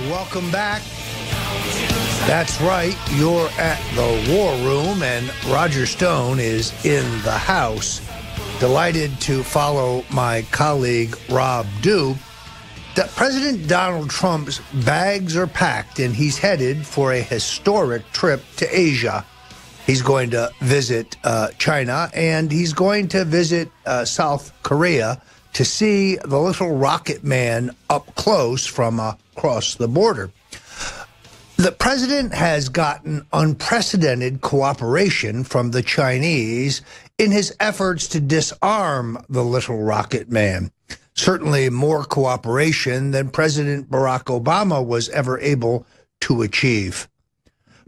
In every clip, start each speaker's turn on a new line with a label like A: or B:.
A: welcome back. That's right, you're at the War Room, and Roger Stone is in the house. Delighted to follow my colleague Rob Dew. President Donald Trump's bags are packed, and he's headed for a historic trip to Asia. He's going to visit China, and he's going to visit South Korea to see the little rocket man up close from across the border. The president has gotten unprecedented cooperation from the Chinese in his efforts to disarm the little rocket man. Certainly more cooperation than President Barack Obama was ever able to achieve.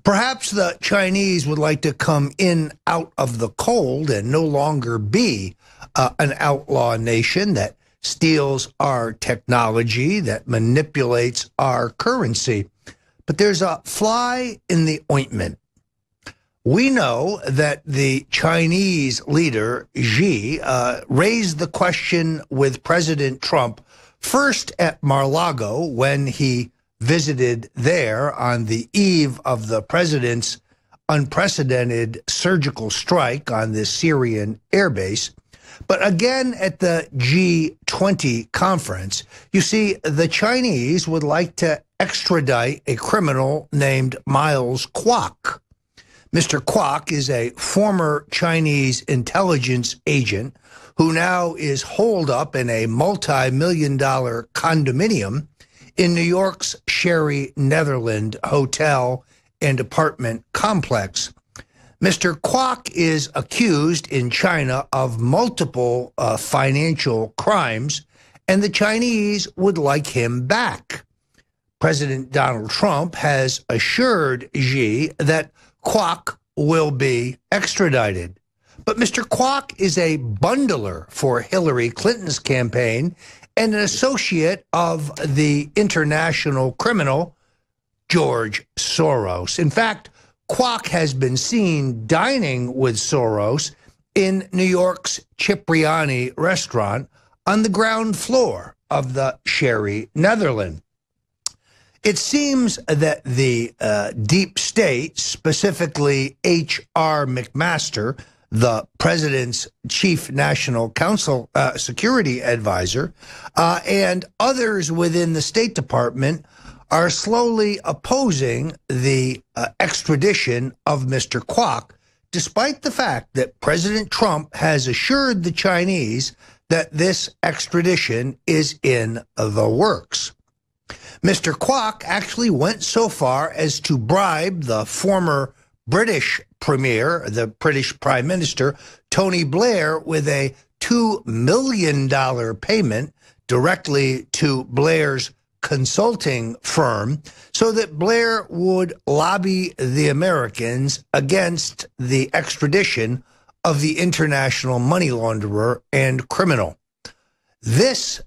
A: Perhaps the Chinese would like to come in out of the cold and no longer be an outlaw nation that steals our technology, that manipulates our currency. But there's a fly in the ointment. We know that the Chinese leader, Xi, raised the question with President Trump first at Mar-a-Lago when he visited there on the eve of the president's unprecedented surgical strike on the Syrian airbase, but again at the G20 conference. You see, the Chinese would like to extradite a criminal named Miles Kwok. Mr. Kwok is a former Chinese intelligence agent who now is holed up in a multi-million-dollar condominium in New York's Sherry Netherland hotel and apartment complex. Mr. Kwok is accused in China of multiple financial crimes, and the Chinese would like him back. President Donald Trump has assured Xi that Kwok will be extradited. But Mr. Kwok is a bundler for Hillary Clinton's campaign and an associate of the international criminal George Soros. In fact, Kwok has been seen dining with Soros in New York's Cipriani restaurant on the ground floor of the Sherry Netherland. It seems that the deep state, specifically H.R. McMaster, the president's chief national counsel security advisor, and others within the State Department are slowly opposing the extradition of Mr. Kwok, despite the fact that President Trump has assured the Chinese that this extradition is in the works. Mr. Kwok actually went so far as to bribe the former British premier, the British Prime Minister, Tony Blair, with a $2 million payment directly to Blair's consulting firm so that Blair would lobby the Americans against the extradition of the international money launderer and criminal. This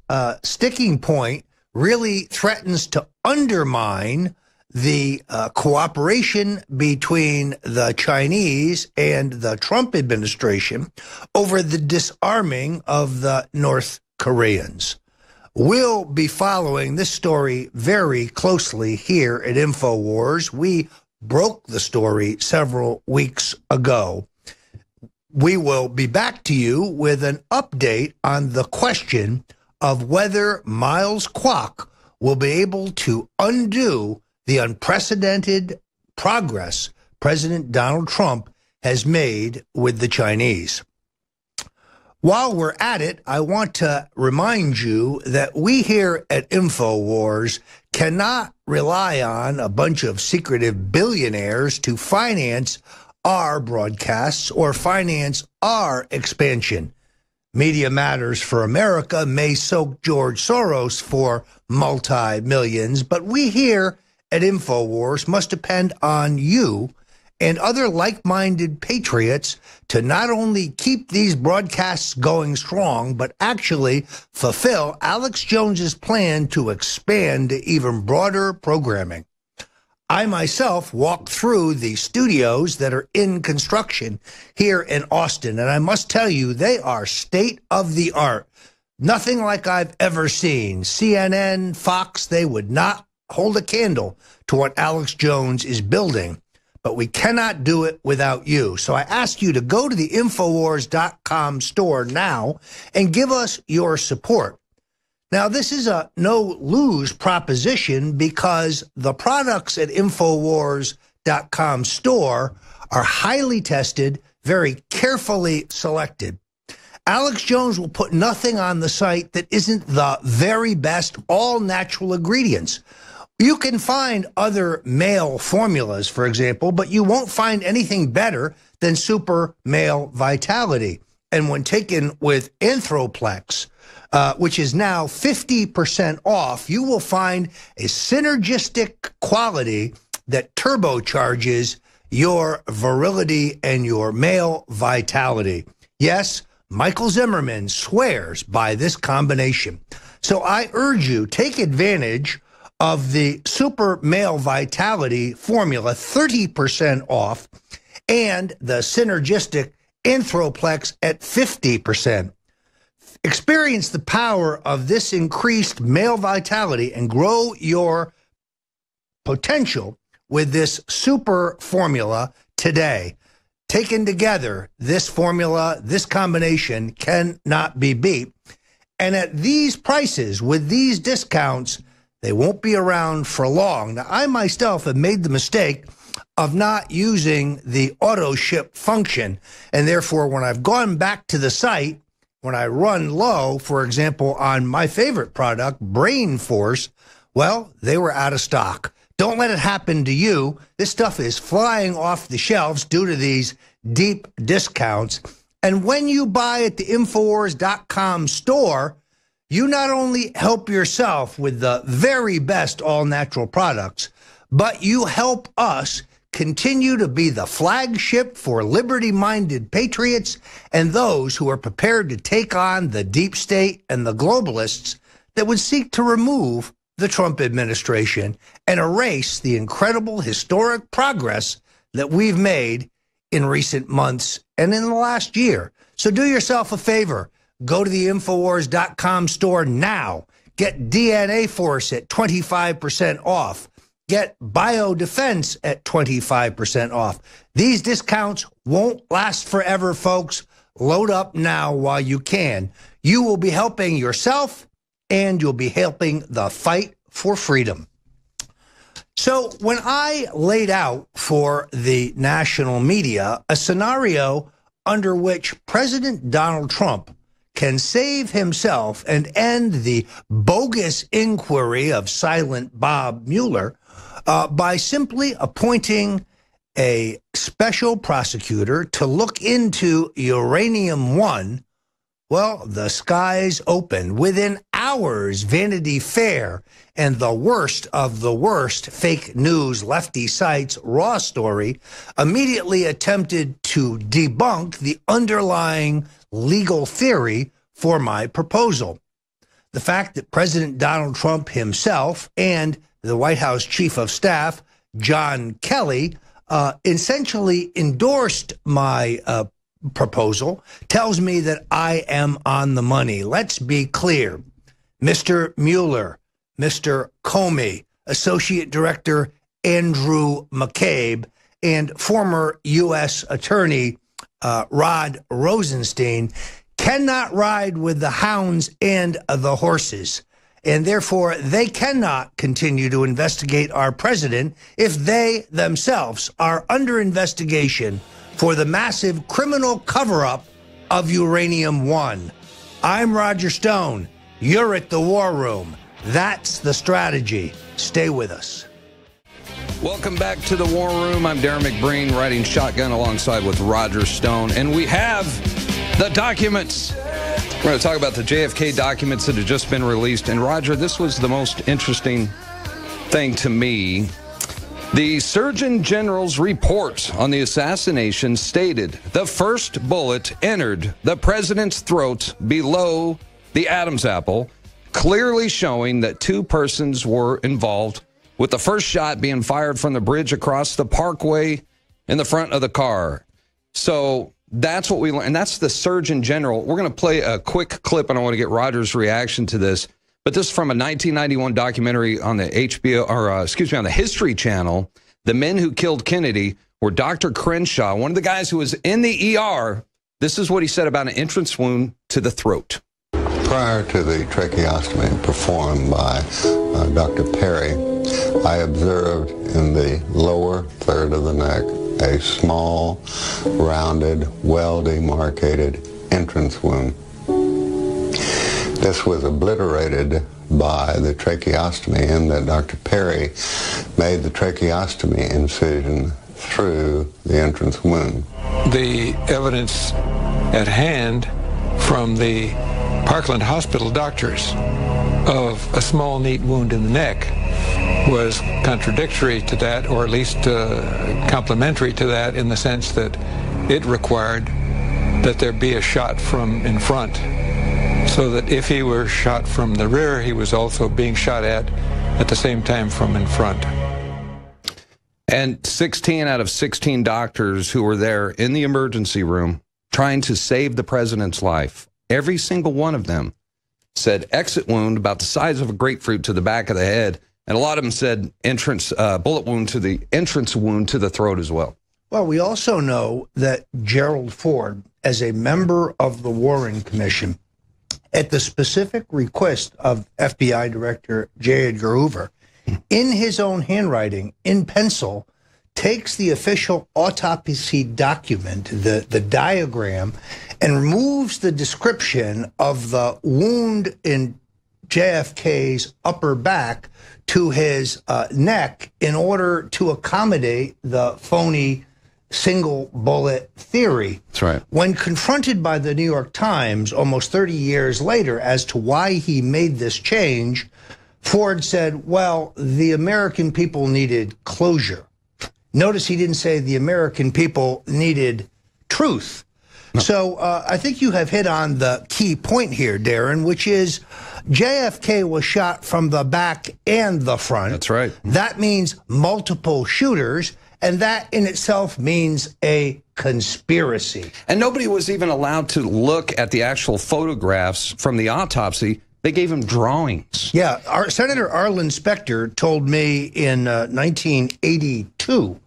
A: sticking point really threatens to undermine the cooperation between the Chinese and the Trump administration over the disarming of the North Koreans. We'll be following this story very closely here at InfoWars. We broke the story several weeks ago. We will be back to you with an update on the question of whether Miles Kwok will be able to undo the unprecedented progress President Donald Trump has made with the Chinese. While we're at it, I want to remind you that we here at InfoWars cannot rely on a bunch of secretive billionaires to finance our broadcasts or finance our expansion. Media Matters for America may soak George Soros for multi-millions, but we here at InfoWars must depend on you and other like-minded patriots to not only keep these broadcasts going strong, but actually fulfill Alex Jones's plan to expand to even broader programming. I myself walked through the studios that are in construction here in Austin, and I must tell you, they are state-of-the-art. Nothing like I've ever seen. CNN, Fox, they would not hold a candle to what Alex Jones is building, but we cannot do it without you. So I ask you to go to the Infowars.com store now and give us your support. Now, this is a no-lose proposition because the products at Infowars.com store are highly tested, very carefully selected. Alex Jones will put nothing on the site that isn't the very best all-natural ingredients. You can find other male formulas, for example, but you won't find anything better than Super Male Vitality. And when taken with Anthroplex, which is now 50% off, you will find a synergistic quality that turbocharges your virility and your male vitality. Yes, Michael Zimmerman swears by this combination. So I urge you, take advantage of the Super Male Vitality formula, 30% off, and the synergistic Anthroplex at 50%. Experience the power of this increased male vitality and grow your potential with this super formula today. Taken together, this formula, this combination cannot be beat. And at these prices, with these discounts, they won't be around for long. Now, I myself have made the mistake of not using the auto ship function. And therefore, when I've gone back to the site, when I run low, for example, on my favorite product, Brain Force, well, they were out of stock. Don't let it happen to you. This stuff is flying off the shelves due to these deep discounts. And when you buy at the Infowars.com store, you not only help yourself with the very best all-natural products, but you help us continue to be the flagship for liberty-minded patriots and those who are prepared to take on the deep state and the globalists that would seek to remove the Trump administration and erase the incredible historic progress that we've made in recent months and in the last year. So do yourself a favor. Go to the Infowars.com store now. Get DNA Force at 25% off. Get Biodefense at 25% off. These discounts won't last forever, folks. Load up now while you can. You will be helping yourself, and you'll be helping the fight for freedom. So when I laid out for the national media a scenario under which President Donald Trump can save himself and end the bogus inquiry of Silent Bob Mueller by simply appointing a special prosecutor to look into Uranium One, well, the skies open. Within hours, Vanity Fair and the worst of the worst fake news lefty sites, Raw Story, immediately attempted to debunk the underlying legal theory for my proposal. The fact that President Donald Trump himself and the White House Chief of Staff, John Kelly, essentially endorsed my proposal tells me that I am on the money. Let's be clear. Mr. Mueller, Mr. Comey, Associate Director Andrew McCabe, and former U.S. Attorney Rod Rosenstein cannot ride with the hounds and the horses. And therefore, they cannot continue to investigate our president if they themselves are under investigation for the massive criminal cover-up of Uranium One. I'm Roger Stone. You're at the War Room. That's the strategy. Stay with us.
B: Welcome back to the War Room. I'm Darren McBreen, riding shotgun alongside with Roger Stone. And we have the documents. We're going to talk about the JFK documents that have just been released. And Roger, this was the most interesting thing to me. The Surgeon General's report on the assassination stated the first bullet entered the president's throat below the Adam's apple, clearly showing that two persons were involved, with the first shot being fired from the bridge across the parkway in the front of the car. So that's what we learned, and that's the Surgeon General. We're going to play a quick clip, and I want to get Roger's reaction to this. But this is from a 1991 documentary on the HBO, or on the History Channel. The men who killed Kennedy were Dr. Crenshaw, one of the guys who was in the ER. This is what he said about an entrance wound to the throat.
C: Prior to the tracheostomy performed by Dr. Perry, I observed in the lower third of the neck a small, rounded, well-demarcated entrance wound. This was obliterated by the tracheostomy in that Dr. Perry made the tracheostomy incision through the entrance wound.
D: The evidence at hand from the Parkland Hospital doctors of a small, neat wound in the neck was contradictory to that, or at least complementary to that, in the sense that it required that there be a shot from in front, so that if he were shot from the rear, he was also being shot at the same time from in front.
B: And 16 out of 16 doctors who were there in the emergency room trying to save the president's life, every single one of them said exit wound about the size of a grapefruit to the back of the head. And a lot of them said bullet wound to the entrance wound to the throat as well.
A: Well, we also know that Gerald Ford, as a member of the Warren Commission, at the specific request of FBI Director J. Edgar Hoover, in his own handwriting, in pencil, takes the official autopsy document, the diagram, and removes the description of the wound in JFK's upper back to his neck in order to accommodate the phony single bullet theory.
B: That's right.
A: When confronted by the New York Times almost 30 years later as to why he made this change, Ford said, well, the American people needed closure. Notice he didn't say the American people needed truth. No. So I think you have hit on the key point here, Darren, which is JFK was shot from the back and the front.
B: That's right.
A: That means multiple shooters, and that in itself means a conspiracy.
B: And nobody was even allowed to look at the actual photographs from the autopsy. They gave him drawings.
A: Yeah, Senator Arlen Specter told me in 1982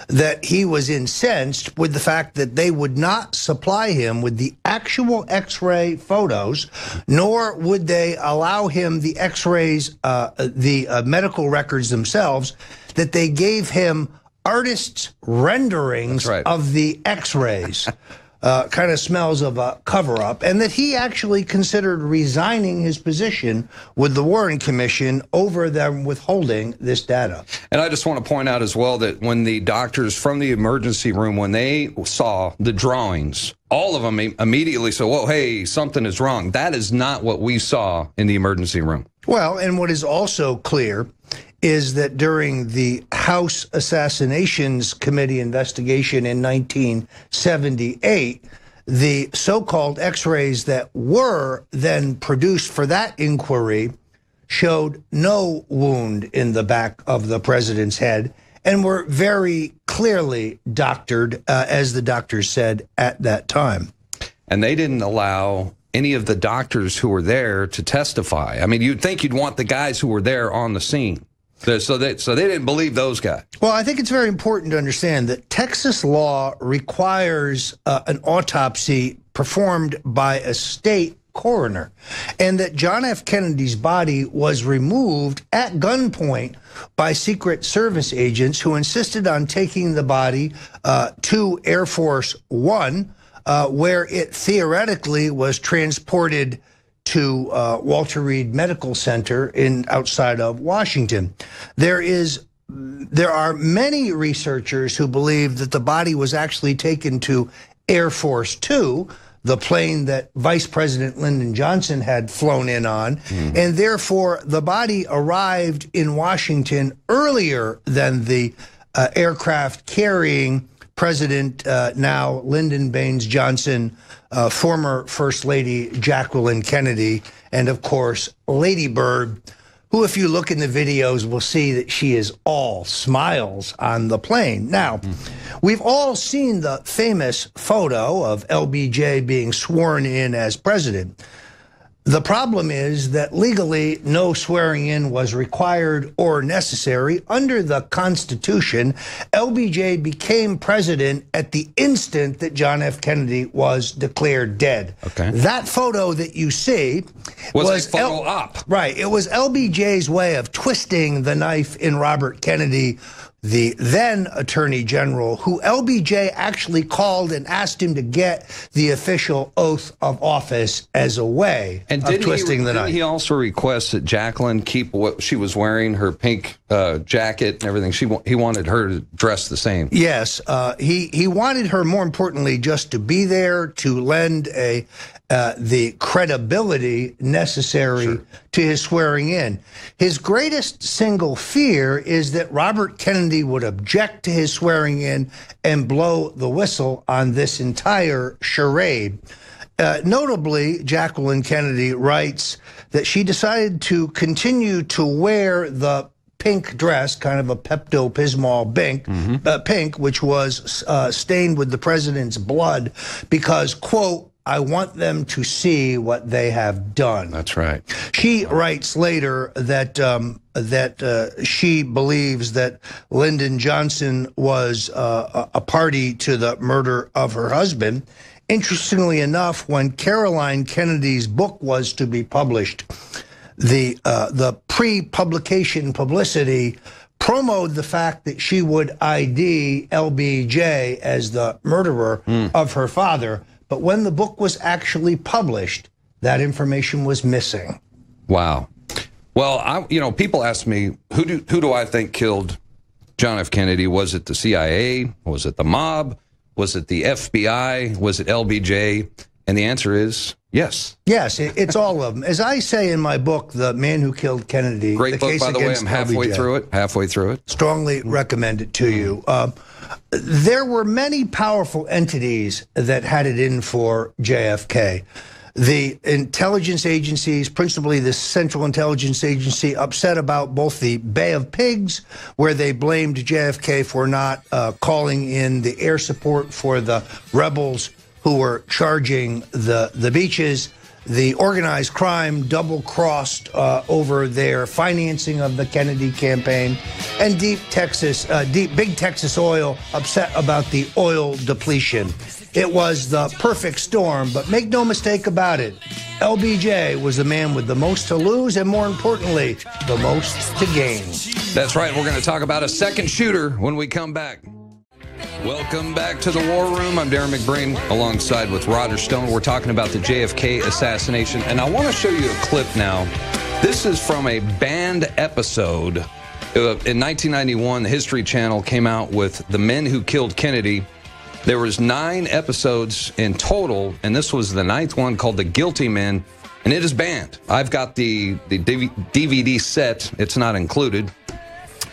A: that he was incensed with the fact that they would not supply him with the actual X-ray photos, nor would they allow him the X-rays, the medical records themselves, that they gave him artists' renderings of the X-rays. Kind of smells of a cover-up, and that he actually considered resigning his position with the Warren Commission over them withholding this data.
B: And I just want to point out as well that when the doctors from the emergency room, when they saw the drawings, all of them immediately said, whoa, hey, something is wrong. That is not what we saw in the emergency room.
A: Well, and what is also clear is that during the House Assassinations Committee investigation in 1978, the so-called X-rays that were then produced for that inquiry showed no wound in the back of the president's head and were very clearly doctored, as the doctors said at that time.
B: And they didn't allow any of the doctors who were there to testify. I mean, you'd think you'd want the guys who were there on the scene. So they didn't believe those guys.
A: Well, I think it's very important to understand that Texas law requires an autopsy performed by a state coroner, and that John F. Kennedy's body was removed at gunpoint by Secret Service agents who insisted on taking the body to Air Force One, where it theoretically was transported to Walter Reed Medical Center outside of Washington. There are many researchers who believe that the body was actually taken to Air Force Two, the plane that Vice President Lyndon Johnson had flown in on, and therefore the body arrived in Washington earlier than the aircraft carrying President now Lyndon Baines Johnson, former First Lady Jacqueline Kennedy, and of course Lady Bird, who, if you look in the videos, will see that she is all smiles on the plane. Now, we've all seen the famous photo of LBJ being sworn in as president. The problem is that legally no swearing in was required or necessary. Under the Constitution, LBJ became president at the instant that John F. Kennedy was declared dead.
B: Okay.
A: That photo that you see
B: was a photo op.
A: Right. It was LBJ's way of twisting the knife in Robert Kennedy, the then Attorney General, who LBJ actually called and asked him to get the official oath of office as a way of twisting the knife.
B: Didn't he also request that Jacqueline keep what she was wearing, her pink jacket and everything? He wanted her to dress the same.
A: Yes. He wanted her, more importantly, just to be there to lend the credibility necessary to his swearing in. His greatest single fear is that Robert Kennedy would object to his swearing in and blow the whistle on this entire charade. Notably, Jacqueline Kennedy writes that she decided to continue to wear the pink dress, kind of a Pepto-Bismol pink, which was stained with the president's blood because, quote, I want them to see what they have done.
B: That's right.
A: She writes later that she believes that Lyndon Johnson was a party to the murder of her husband. Interestingly enough, when Caroline Kennedy's book was to be published, the pre-publication publicity promoted the fact that she would ID LBJ as the murderer of her father. But when the book was actually published, that information was missing.
B: Wow. Well, people ask me, who do I think killed John F. Kennedy? Was it the CIA? Was it the mob? Was it the FBI? Was it LBJ? And the answer is yes.
A: Yes, it's all of them. As I say in my book, The Man Who Killed Kennedy.
B: Great book, by the way. I'm halfway through it.
A: Strongly recommend it to you. There were many powerful entities that had it in for JFK. The intelligence agencies, principally the Central Intelligence Agency, upset about both the Bay of Pigs, where they blamed JFK for not calling in the air support for the rebels who were charging the beaches. The organized crime double-crossed over their financing of the Kennedy campaign, and Big Texas Oil upset about the oil depletion. It was the perfect storm, but make no mistake about it, LBJ was the man with the most to lose and, more importantly, the most to gain.
B: That's right. We're going to talk about a second shooter when we come back. Welcome back to the War Room. I'm Darren McBreen, alongside with Roger Stone. We're talking about the JFK assassination, and I want to show you a clip now. This is from a banned episode. In 1991, the History Channel came out with The Men Who Killed Kennedy. There was 9 episodes in total, and this was the 9th one, called The Guilty Men, and it is banned. I've got the DVD set. It's not included.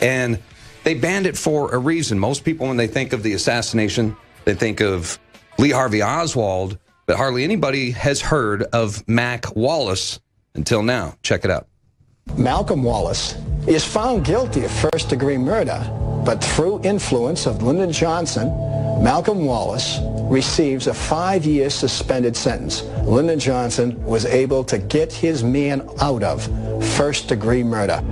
B: And they banned it for a reason. Most people, when they think of the assassination, they think of Lee Harvey Oswald, but hardly anybody has heard of Mac Wallace until now. Check it out.
E: Malcolm Wallace is found guilty of first-degree murder, but through influence of Lyndon Johnson, Malcolm Wallace receives a 5-year suspended sentence. Lyndon Johnson was able to get his man out of first-degree murder.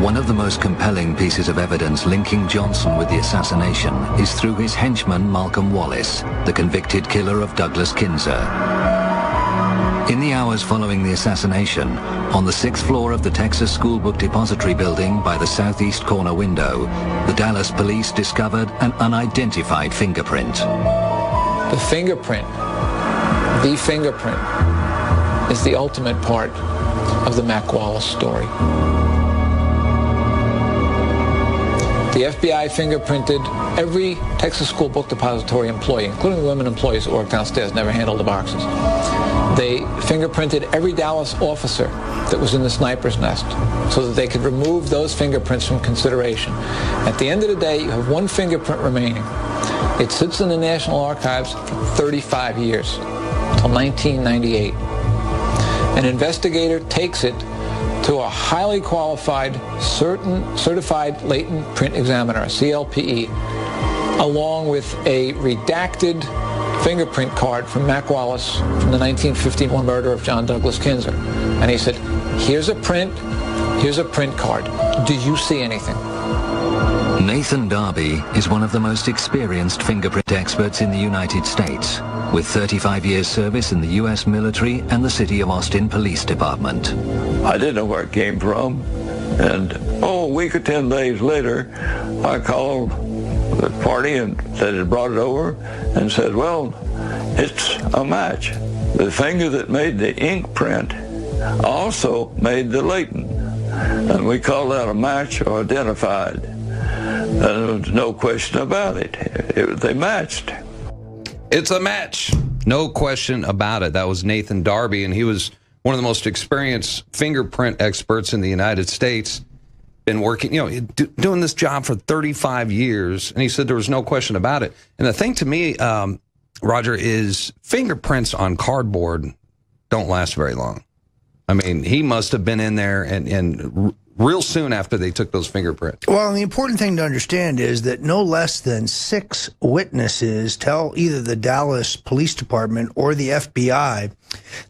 F: One of the most compelling pieces of evidence linking Johnson with the assassination is through his henchman Malcolm Wallace, the convicted killer of Douglas Kinzer. In the hours following the assassination, on the 6th floor of the Texas School Book Depository building by the southeast corner window, the Dallas police discovered an unidentified fingerprint.
G: The fingerprint is the ultimate part of the Mac Wallace story. The FBI fingerprinted every Texas School Book Depository employee, including the women employees that worked downstairs, never handled the boxes. They fingerprinted every Dallas officer that was in the sniper's nest so that they could remove those fingerprints from consideration. At the end of the day, you have one fingerprint remaining. It sits in the National Archives for 35 years, until 1998. An investigator takes it to a highly qualified, certified latent print examiner, a CLPE, along with a redacted fingerprint card from Mac Wallace from the 1951 murder of John Douglas Kinzer. And he said, here's a print card. Do you see anything?
F: Nathan Darby is one of the most experienced fingerprint experts in the United States, with 35 years service in the U.S. military and the City of Austin Police Department.
H: I didn't know where it came from, and a week or 10 days later, I called the party and that had brought it over and said, well, it's a match. The finger that made the ink print also made the latent, and we call that a match or identified. And there was no question about it. They matched.
B: It's a match. No question about it. That was Nathan Darby, and he was one of the most experienced fingerprint experts in the United States. Been working, doing this job for 35 years, and he said there was no question about it. And the thing to me, Roger, is fingerprints on cardboard don't last very long. I mean, he must have been in there and real soon after they took those fingerprints.
A: Well, and the important thing to understand is that no less than 6 witnesses tell either the Dallas Police Department or the FBI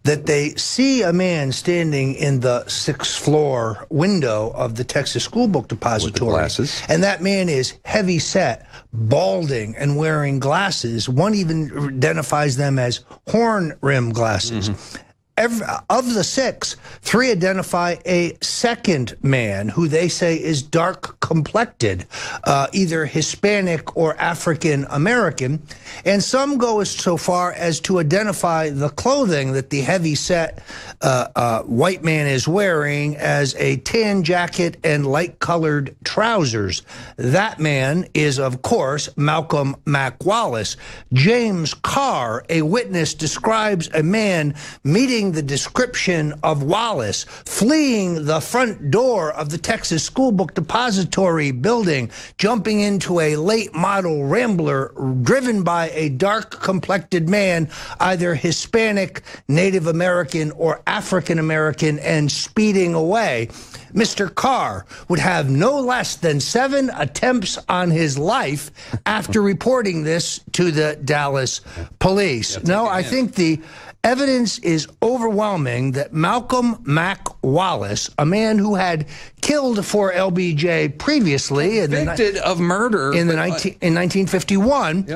A: that they see a man standing in the 6th floor window of the Texas School Book Depository.
B: With the glasses.
A: And that man is heavy set, balding, and wearing glasses. One even identifies them as horn rim glasses. Mm-hmm. Of the 6, 3 identify a second man who they say is dark complected, either Hispanic or African American, and some go so far as to identify the clothing that the heavy set white man is wearing as a tan jacket and light colored trousers. That man is, of course, Malcolm Mac Wallace. James Carr, a witness, describes a man meeting the description of Wallace, fleeing the front door of the Texas School Book Depository building, jumping into a late model Rambler driven by a dark-complected man, either Hispanic, Native American, or African American, and speeding away. Mr. Carr would have no less than 7 attempts on his life after reporting this to the Dallas police. No, I think the evidence is overwhelming that Malcolm Mac Wallace, a man who had killed for LBJ previously,
B: convicted of murder
A: in 1951,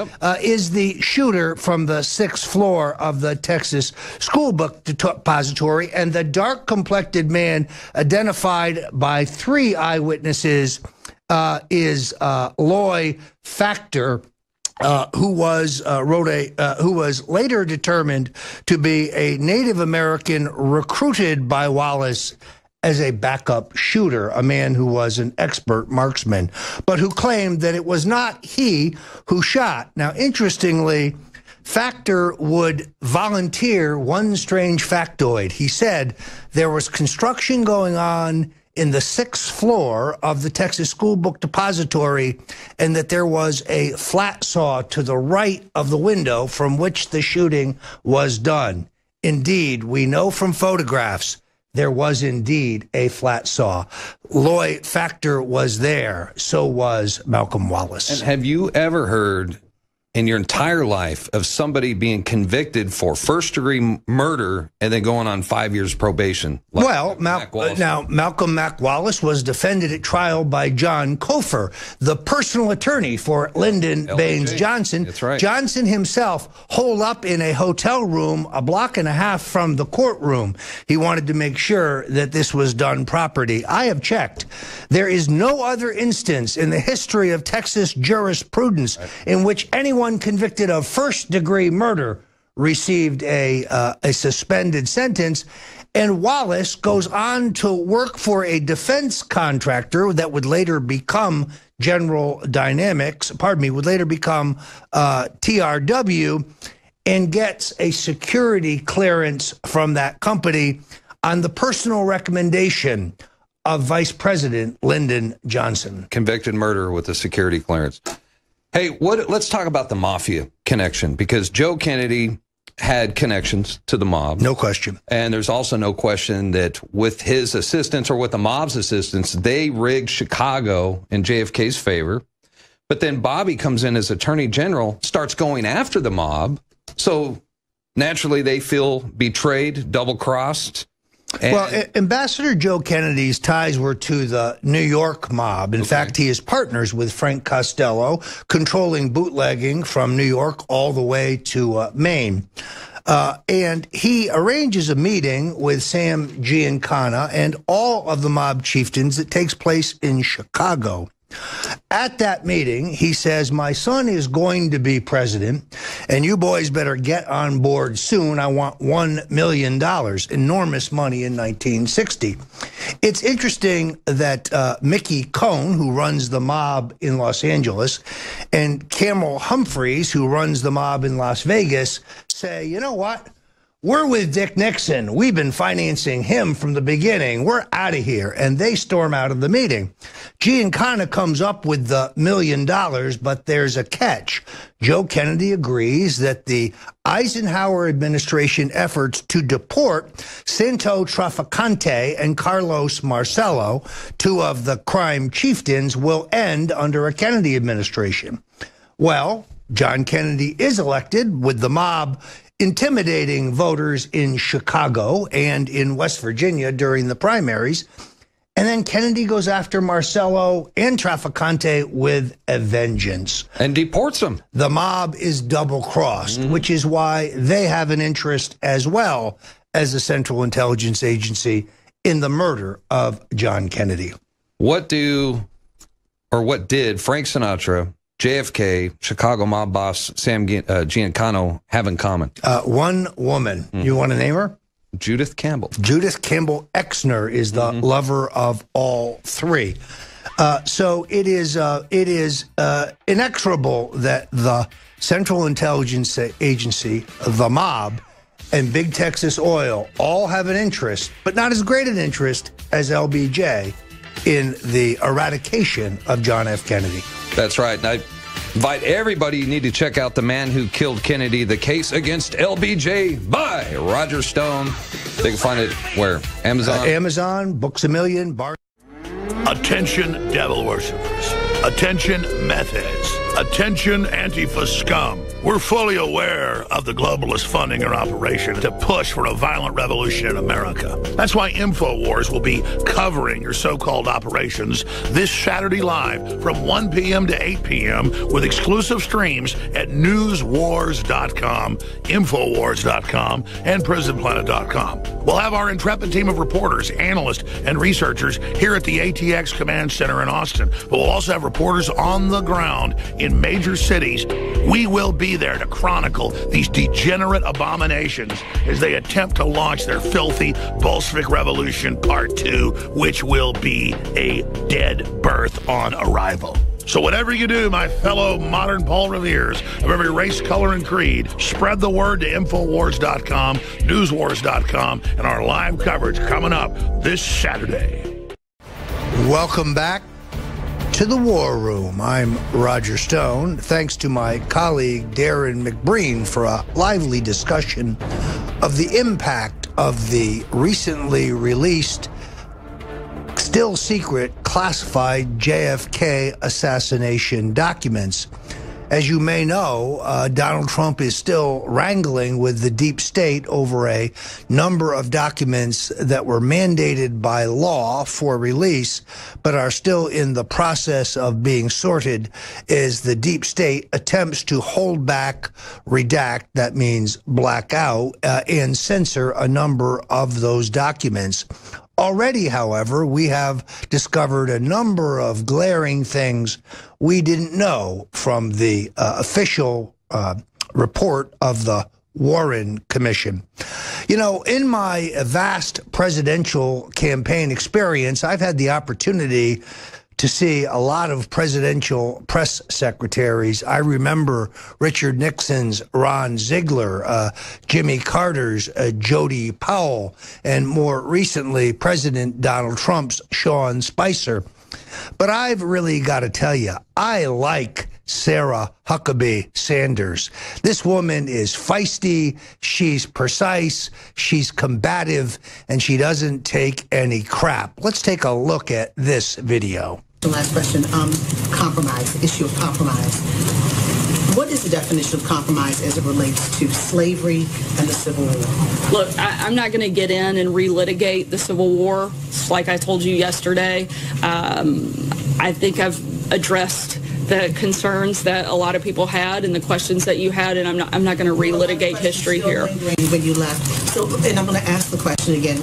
A: is the shooter from the 6th floor of the Texas School Book Depository, and the dark-complected man identified by 3 eyewitnesses is Loy Factor, who was later determined to be a Native American recruited by Wallace as a backup shooter, a man who was an expert marksman, but who claimed that it was not he who shot. Now, interestingly, Factor would volunteer one strange factoid. He said there was construction going on in the 6th floor of the Texas School Book Depository, and that there was a flat saw to the right of the window from which the shooting was done. Indeed, we know from photographs there was indeed a flat saw. Loy Factor was there. So was Malcolm Wallace.
B: And have you ever heard in your entire life of somebody being convicted for first-degree murder and then going on 5 years probation?
A: Well, Malcolm Mac Wallace was defended at trial by John Cofer, the personal attorney for Lyndon Baines Johnson.
B: That's right.
A: Johnson himself holed up in a hotel room a block and a half from the courtroom. He wanted to make sure that this was done properly. I have checked. There is no other instance in the history of Texas jurisprudence in which anyone convicted of first-degree murder received a suspended sentence. And Wallace goes on to work for a defense contractor that would later become General Dynamics, would later become TRW, and gets a security clearance from that company on the personal recommendation of Vice President Lyndon Johnson.
B: Convicted murderer with a security clearance. Hey, let's talk about the mafia connection, because Joe Kennedy had connections to the mob.
A: No question.
B: And there's also no question that with his assistance, or with the mob's assistance, they rigged Chicago in JFK's favor. But then Bobby comes in as Attorney General, starts going after the mob, So naturally, they feel betrayed, double-crossed.
A: Well, Ambassador Joe Kennedy's ties were to the New York mob. In fact, he is partners with Frank Costello, controlling bootlegging from New York all the way to Maine. And he arranges a meeting with Sam Giancana and all of the mob chieftains that takes place in Chicago. At that meeting, he says, my son is going to be president, and you boys better get on board soon. I want $1 million, enormous money in 1960. It's interesting that Mickey Cohn, who runs the mob in Los Angeles, and Camel Humphreys, who runs the mob in Las Vegas, say, you know what? We're with Dick Nixon. We've been financing him from the beginning. We're out of here. And they storm out of the meeting. Giancana comes up with the $1 million, but there's a catch. Joe Kennedy agrees that the Eisenhower administration efforts to deport Santo Trafficante and Carlos Marcello, two of the crime chieftains, will end under a Kennedy administration. Well, John Kennedy is elected with the mob intimidating voters in Chicago and in West Virginia during the primaries. And then Kennedy goes after Marcello and Trafficante with a vengeance.
B: And deports them.
A: The mob is double-crossed, which is why they have an interest as well as the Central Intelligence Agency in the murder of John Kennedy.
B: What did Frank Sinatra, JFK, Chicago mob boss Sam Giancana have in common?
A: One woman. You want to name her?
B: Judith Campbell.
A: Judith Campbell Exner is the lover of all three. So it is inexorable that the Central Intelligence Agency, the mob, and Big Texas Oil all have an interest, but not as great an interest as LBJ in the eradication of John F. Kennedy.
B: That's right. And I invite everybody, you need to check out The Man Who Killed Kennedy, The Case Against LBJ by Roger Stone. They can find it where? Amazon?
A: Amazon, Books A Million,
I: Attention devil worshippers. Attention meth heads. Attention Antifa scum. We're fully aware of the globalist funding and operation to push for a violent revolution in America. That's why InfoWars will be covering your so-called operations this Saturday live from 1 p.m. to 8 p.m. with exclusive streams at newswars.com, infowars.com, and prisonplanet.com. We'll have our intrepid team of reporters, analysts, and researchers here at the ATX Command Center in Austin, but we'll also have reporters on the ground in major cities. We will be there to chronicle these degenerate abominations as they attempt to launch their filthy Bolshevik Revolution Part 2, which will be a dead birth on arrival. So whatever you do, my fellow modern Paul Reveres of every race, color, and creed, spread the word to Infowars.com, Newswars.com, and our live coverage coming up this Saturday.
A: Welcome back to the War Room. I'm Roger Stone. Thanks to my colleague Darren McBreen for a lively discussion of the impact of the recently released, still secret, classified JFK assassination documents. As you may know, Donald Trump is still wrangling with the deep state over a number of documents that were mandated by law for release, but are still in the process of being sorted as the deep state attempts to hold back, redact, that means black out, and censor a number of those documents. Already, however, we have discovered a number of glaring things we didn't know from the official report of the Warren Commission. You know, in my vast presidential campaign experience, I've had the opportunity to see a lot of presidential press secretaries. I remember Richard Nixon's Ron Ziegler, Jimmy Carter's Jody Powell, and more recently, President Donald Trump's Sean Spicer. But I've really got to tell you, I like Sarah Huckabee Sanders. This woman is feisty, she's precise, she's combative, and she doesn't take any crap. Let's take a look at this video.
J: The last question, compromise, issue of compromise. what is the definition of compromise as it relates to slavery and the Civil War?
K: Look, I'm not going to get in and relitigate the Civil War. Like I told you yesterday, I think I've addressed the concerns that a lot of people had and the questions that you had, and I'm not going to relitigate history here.
J: When you left, and I'm going to ask the question again.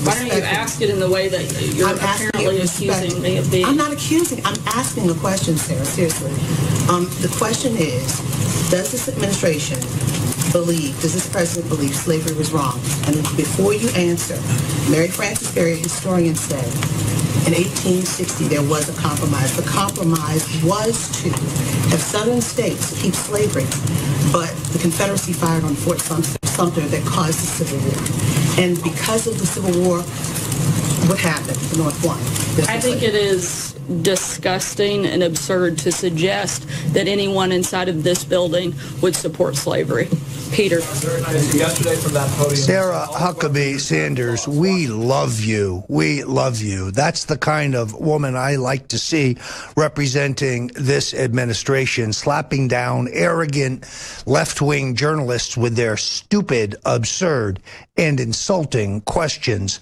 K: Why don't you ask it in the way that you're apparently accusing me of being?
J: I'm not accusing. I'm asking a question, Sarah. Seriously, the question is: does this administration believe? Does this president believe slavery was wrong? And before you answer, Mary Frances Berry, a historian, said, in 1860, there was a compromise. The compromise was to have southern states keep slavery, but the Confederacy fired on Fort Sumter that caused the Civil War. And because of the Civil War, what happened? The North won.
K: I think it is disgusting and absurd to suggest that anyone inside of this building would support slavery. Peter.
L: Yesterday from that podium.
A: Sarah Huckabee Sanders, we love you. We love you. That's the kind of woman I like to see representing this administration, slapping down arrogant left-wing journalists with their stupid, absurd, and insulting questions.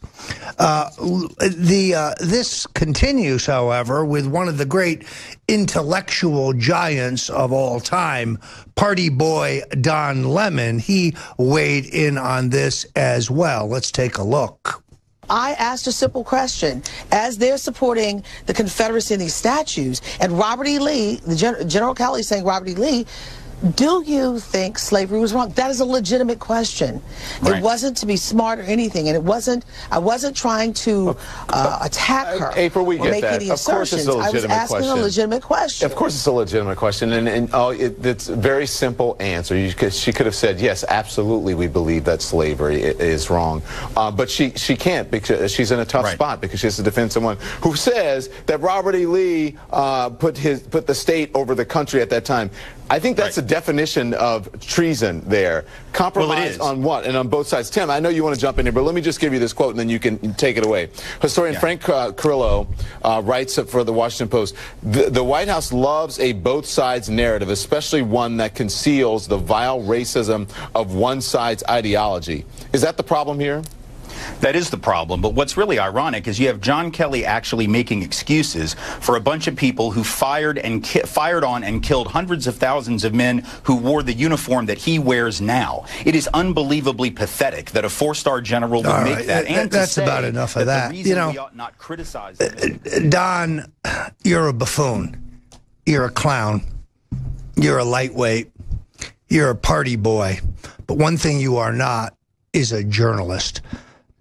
A: This continues, however, with one of the great intellectual giants of all time, party boy Don Lemon. He weighed in on this as well. Let's take a look.
M: I asked a simple question. As they're supporting the Confederacy in these statues, and Robert E. Lee, the General Kelly saying, Robert E. Lee, do you think slavery was wrong? That is a legitimate question. Right. It wasn't to be smart or anything, and I wasn't trying to attack her.
N: April, we get that.
M: Of course it's a legitimate question. I was asking a legitimate question.
N: Of course it's a legitimate question, and it's a very simple answer. She could have said, yes, absolutely, we believe that slavery is wrong. But she can't, because she's in a tough spot, because she has to defend someone who says that Robert E. Lee put the state over the country at that time. I think that's the definition of treason there. Compromise on what? And on both sides. Tim, I know you want to jump in here, but let me just give you this quote, and then you can take it away. Historian Frank Carrillo writes for the Washington Post, the White House loves a both sides narrative, especially one that conceals the vile racism of one side's ideology. Is that the problem here?
O: That is the problem, but what's really ironic is you have John Kelly actually making excuses for a bunch of people who fired on and killed hundreds of thousands of men who wore the uniform that he wears now. It is unbelievably pathetic that a four-star general would make that. And
A: that's about enough of that. You know,
O: we ought not criticize
A: Don, you're a buffoon. You're a clown. You're a lightweight. You're a party boy. But one thing you are not is a journalist.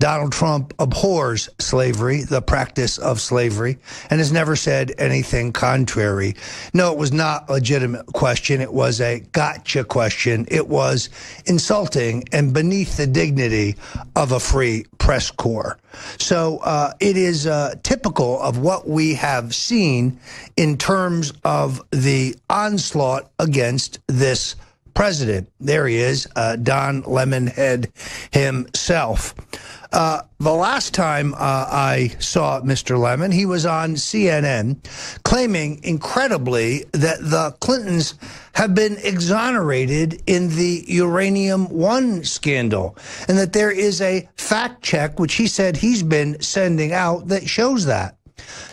A: Donald Trump abhors slavery, the practice of slavery, and has never said anything contrary. No, it was not a legitimate question. It was a gotcha question. It was insulting and beneath the dignity of a free press corps. So it is typical of what we have seen in terms of the onslaught against this president. There he is, Don Lemonhead himself. The last time I saw Mr. Lemon, he was on CNN claiming, incredibly, that the Clintons have been exonerated in the Uranium One scandal, and that there is a fact check, which he said he's been sending out, that shows that.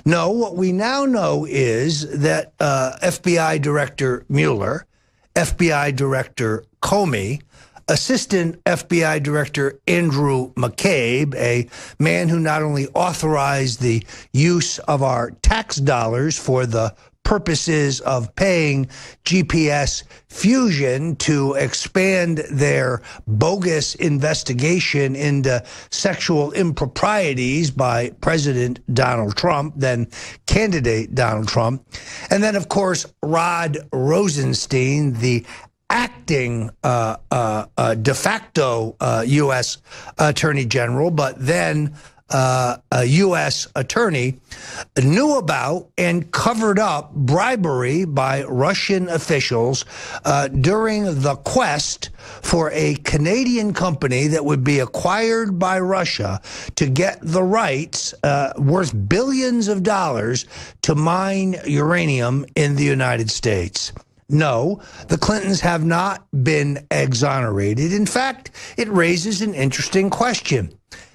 A: No, what we now know is that FBI Director Mueller, FBI Director Comey, Assistant FBI Director Andrew McCabe, a man who not only authorized the use of our tax dollars for the purposes of paying GPS Fusion to expand their bogus investigation into sexual improprieties by President Donald Trump, then candidate Donald Trump. And then, of course, Rod Rosenstein, the acting de facto U.S. Attorney General, but then a U.S. attorney, knew about and covered up bribery by Russian officials during the quest for a Canadian company that would be acquired by Russia to get the rights worth billions of dollars to mine uranium in the United States. No, the Clintons have not been exonerated. In fact, it raises an interesting question.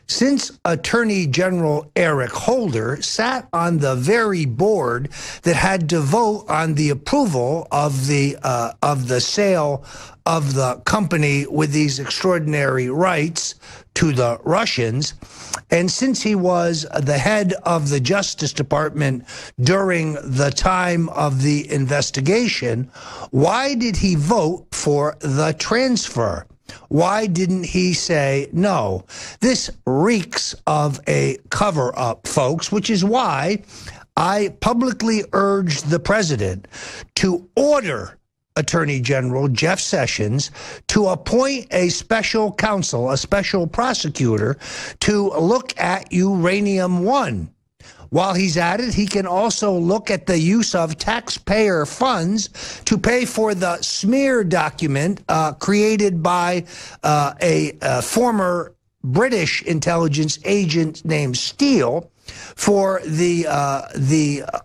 A: Since Attorney General Eric Holder sat on the very board that had to vote on the approval of the sale of the company with these extraordinary rights to the Russians, and since he was the head of the Justice Department during the time of the investigation, why did he vote for the transfer? Why didn't he say no? This reeks of a cover-up, folks, which is why I publicly urged the president to order Attorney General Jeff Sessions to appoint a special counsel, a special prosecutor, to look at Uranium One. While he's at it, he can also look at the use of taxpayer funds to pay for the smear document created by a former British intelligence agent named Steele for the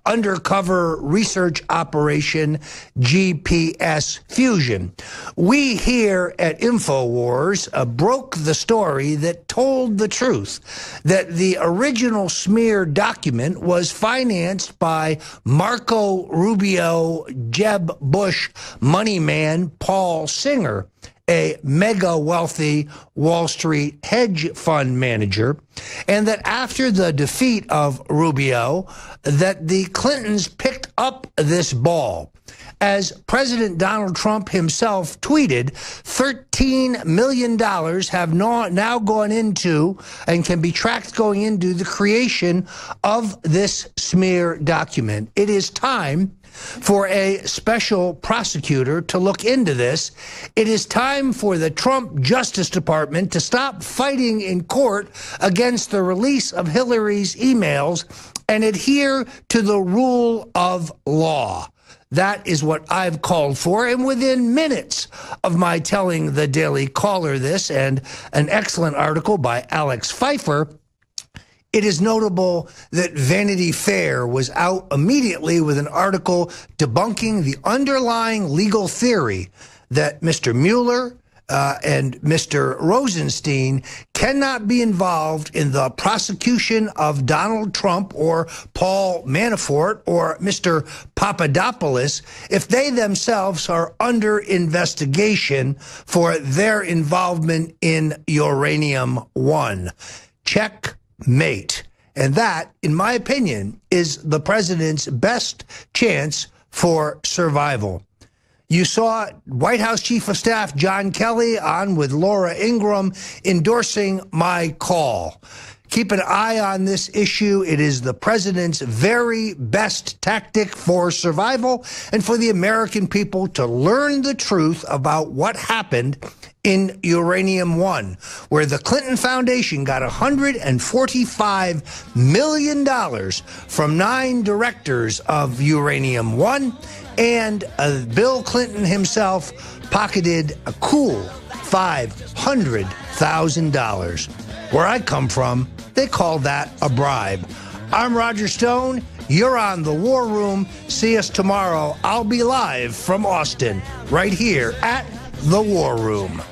A: undercover research operation GPS Fusion. We here at InfoWars broke the story that told the truth, that the original smear document was financed by Marco Rubio, Jeb Bush money man Paul Singer, a mega wealthy Wall Street hedge fund manager, and that after the defeat of Rubio, that the Clintons picked up this ball. As President Donald Trump himself tweeted, $13 million have now gone into and can be tracked going into the creation of this smear document. It is time for a special prosecutor to look into this. It is time for the Trump Justice Department to stop fighting in court against the release of Hillary's emails and adhere to the rule of law. That is what I've called for, and within minutes of my telling the Daily Caller this, and an excellent article by Alex Pfeiffer, it is notable that Vanity Fair was out immediately with an article debunking the underlying legal theory that Mr. Mueller and Mr. Rosenstein cannot be involved in the prosecution of Donald Trump or Paul Manafort or Mr. Papadopoulos if they themselves are under investigation for their involvement in Uranium One. Checkmate. And that, in my opinion, is the president's best chance for survival. You saw White House Chief of Staff John Kelly on with Laura Ingraham endorsing my call. Keep an eye on this issue. It is the president's very best tactic for survival and for the American people to learn the truth about what happened in Uranium One, where the Clinton Foundation got $145 million from 9 directors of Uranium One, and Bill Clinton himself pocketed a cool $500,000. Where I come from, they call that a bribe. I'm Roger Stone. You're on The War Room. See us tomorrow. I'll be live from Austin, right here at The War Room.